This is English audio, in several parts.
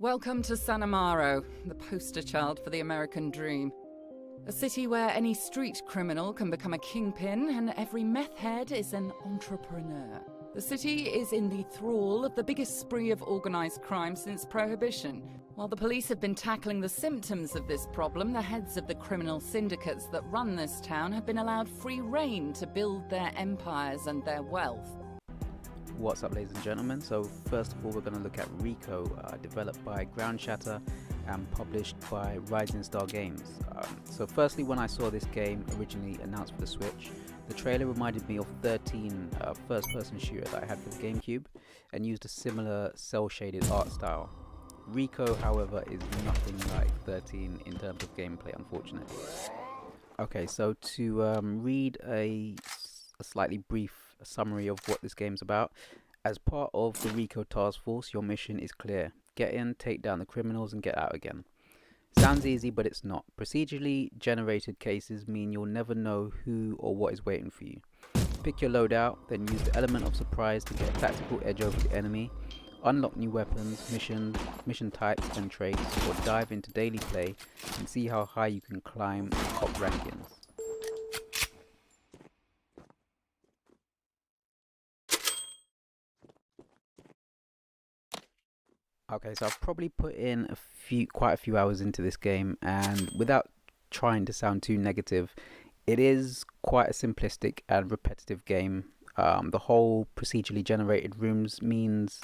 Welcome to San Amaro, the poster child for the American dream. A city where any street criminal can become a kingpin and every meth head is an entrepreneur. The city is in the thrall of the biggest spree of organized crime since Prohibition. While the police have been tackling the symptoms of this problem, the heads of the criminal syndicates that run this town have been allowed free rein to build their empires and their wealth. What's up, ladies and gentlemen? So first of all, we're going to look at Rico, developed by Ground Shatter and published by Rising Star Games. So firstly, when I saw this game originally announced for the Switch, the trailer reminded me of 13 first-person shooter that I had for the GameCube and used a similar cel-shaded art style. Rico, however, is nothing like 13 in terms of gameplay, unfortunately. Okay, so to read a slightly brief summary of what this game's about. As part of the Rico task force, your mission is clear. Get in, take down the criminals, and get out again. Sounds easy, but it's not. Procedurally generated cases mean you'll never know who or what is waiting for you. Pick your loadout, then use the element of surprise to get a tactical edge over the enemy, unlock new weapons, mission types and traits, or dive into daily play and see how high you can climb top rankings. Okay, so I've probably put in quite a few hours into this game, and without trying to sound too negative, it is quite a simplistic and repetitive game. The whole procedurally generated rooms means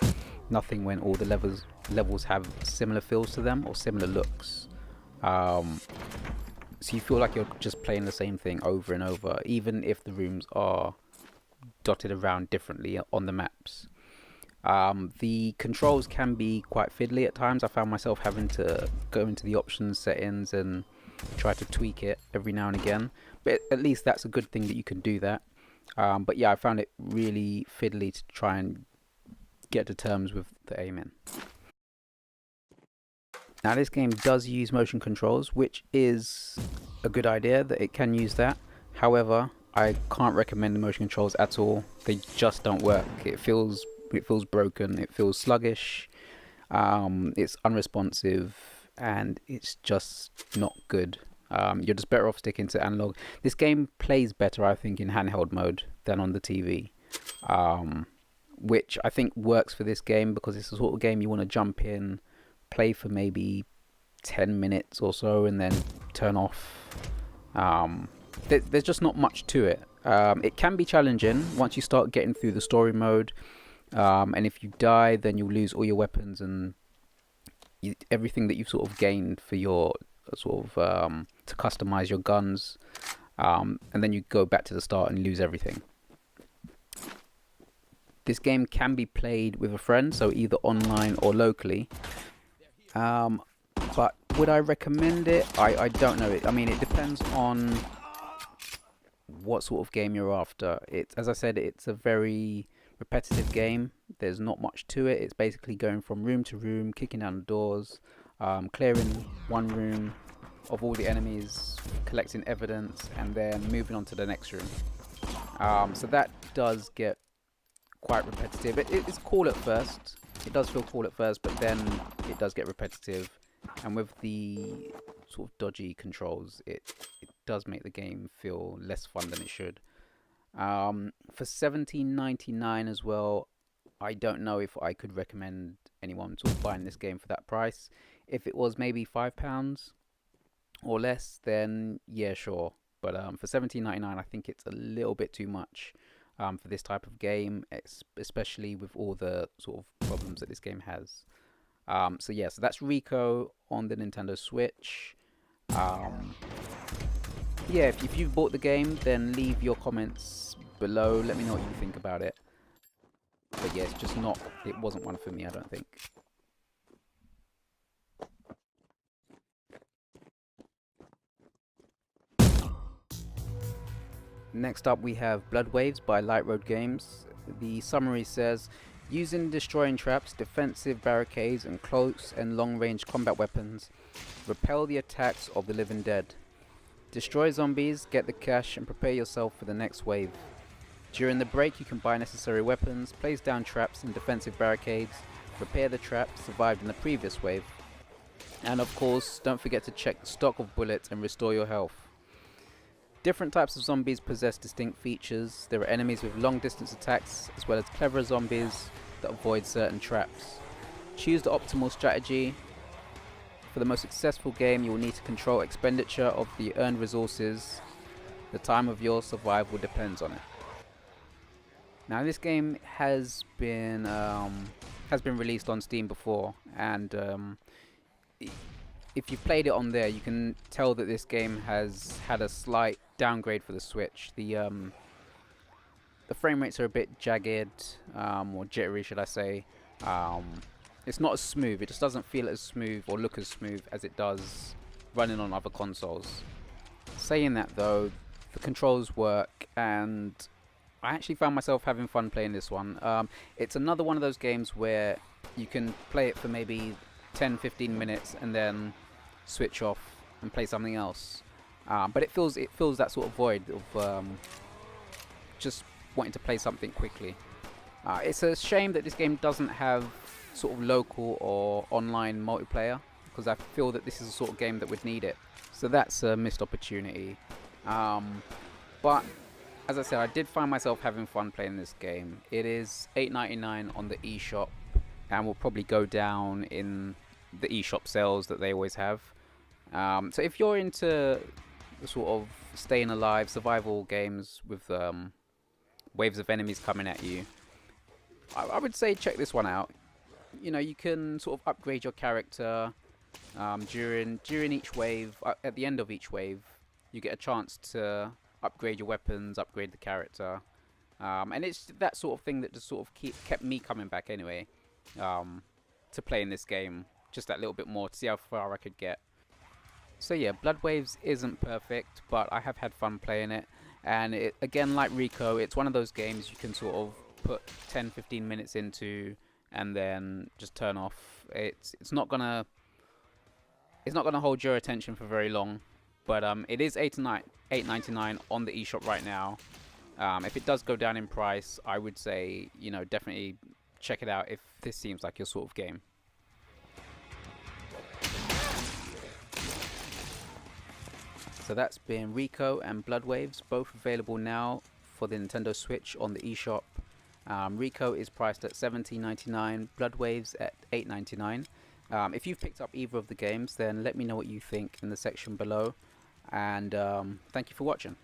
nothing when all the levels have similar feels to them or similar looks. So you feel like you're just playing the same thing over and over, even if the rooms are dotted around differently on the maps. The controls can be quite fiddly at times. I found myself having to go into the options settings and try to tweak it every now and again, but at least that's a good thing that you can do that. But yeah, I found it really fiddly to try and get to terms with the aiming. Now this game does use motion controls, which is a good idea that it can use that. However, I can't recommend the motion controls at all. They just don't work. It feels broken, it feels sluggish, it's unresponsive, and it's just not good. You're just better off sticking to analog. This game plays better, I think, in handheld mode than on the TV, which I think works for this game because it's the sort of game you want to jump in, play for maybe 10 minutes or so, and then turn off. There's just not much to it. It can be challenging once you start getting through the story mode. And if you die, then you'll lose all your weapons and everything that you've sort of gained for your to customize your guns, and then you go back to the start and lose everything. This game can be played with a friend, so either online or locally. But would I recommend it? I don't know. I mean, it depends on what sort of game you're after. As I said, it's a very repetitive game. There's not much to it. It's basically going from room to room, kicking down the doors, clearing one room of all the enemies, collecting evidence, and then moving on to the next room. So that does get quite repetitive. It's cool at first. It does feel cool at first, but then it does get repetitive. And with the sort of dodgy controls, it does make the game feel less fun than it should. For $17.99 as well, I don't know if I could recommend anyone sort of buying this game for that price. If it was maybe £5 or less, then yeah, sure. But for $17.99, I think it's a little bit too much for this type of game, especially with all the sort of problems that this game has. So yeah, so that's Rico on the Nintendo Switch. Yeah, if you've bought the game, then leave your comments below. Let me know what you think about it. But yeah, it wasn't one for me, I don't think. Next up, we have Blood Waves by Light Road Games. The summary says, using destroying traps, defensive barricades, and close and long-range combat weapons, repel the attacks of the living dead. Destroy zombies, get the cash, and prepare yourself for the next wave. During the break, you can buy necessary weapons, place down traps and defensive barricades, repair the traps survived in the previous wave, and of course don't forget to check the stock of bullets and restore your health. Different types of zombies possess distinct features. There are enemies with long distance attacks as well as clever zombies that avoid certain traps. Choose the optimal strategy. For the most successful game, you will need to control expenditure of the earned resources. The time of your survival depends on it. Now this game has been released on Steam before, and if you've played it on there, you can tell that this game has had a slight downgrade for the Switch. The frame rates are a bit jagged, or jittery, should I say. It's not as smooth. It just doesn't feel as smooth or look as smooth as it does running on other consoles. Saying that though, the controls work, and I actually found myself having fun playing this one. It's another one of those games where you can play it for maybe 10-15 minutes and then switch off and play something else. But it fills that sort of void of just wanting to play something quickly. It's a shame that this game doesn't have sort of local or online multiplayer, because I feel that this is the sort of game that would need it. So that's a missed opportunity. But as I said, I did find myself having fun playing this game. It is $8.99 on the eShop, and will probably go down in the eShop sales that they always have. So if you're into the sort of staying alive survival games with waves of enemies coming at you, I would say check this one out. You know, you can sort of upgrade your character during each wave. At the end of each wave, you get a chance to upgrade your weapons, upgrade the character, and it's that sort of thing that just sort of kept me coming back anyway, to playing this game just that little bit more to see how far I could get. So yeah, Blood Waves isn't perfect, but I have had fun playing it, and it, again, like Rico, it's one of those games you can sort of put 10-15 minutes into and then just turn off. It's not gonna hold your attention for very long. But it is $8.99 on the eShop right now. If it does go down in price, I would say, you know, definitely check it out if this seems like your sort of game. So that's been Rico and Blood Waves, both available now for the Nintendo Switch on the eShop. Rico is priced at $17.99, Blood Waves at $8.99. If you've picked up either of the games, then let me know what you think in the section below. And thank you for watching.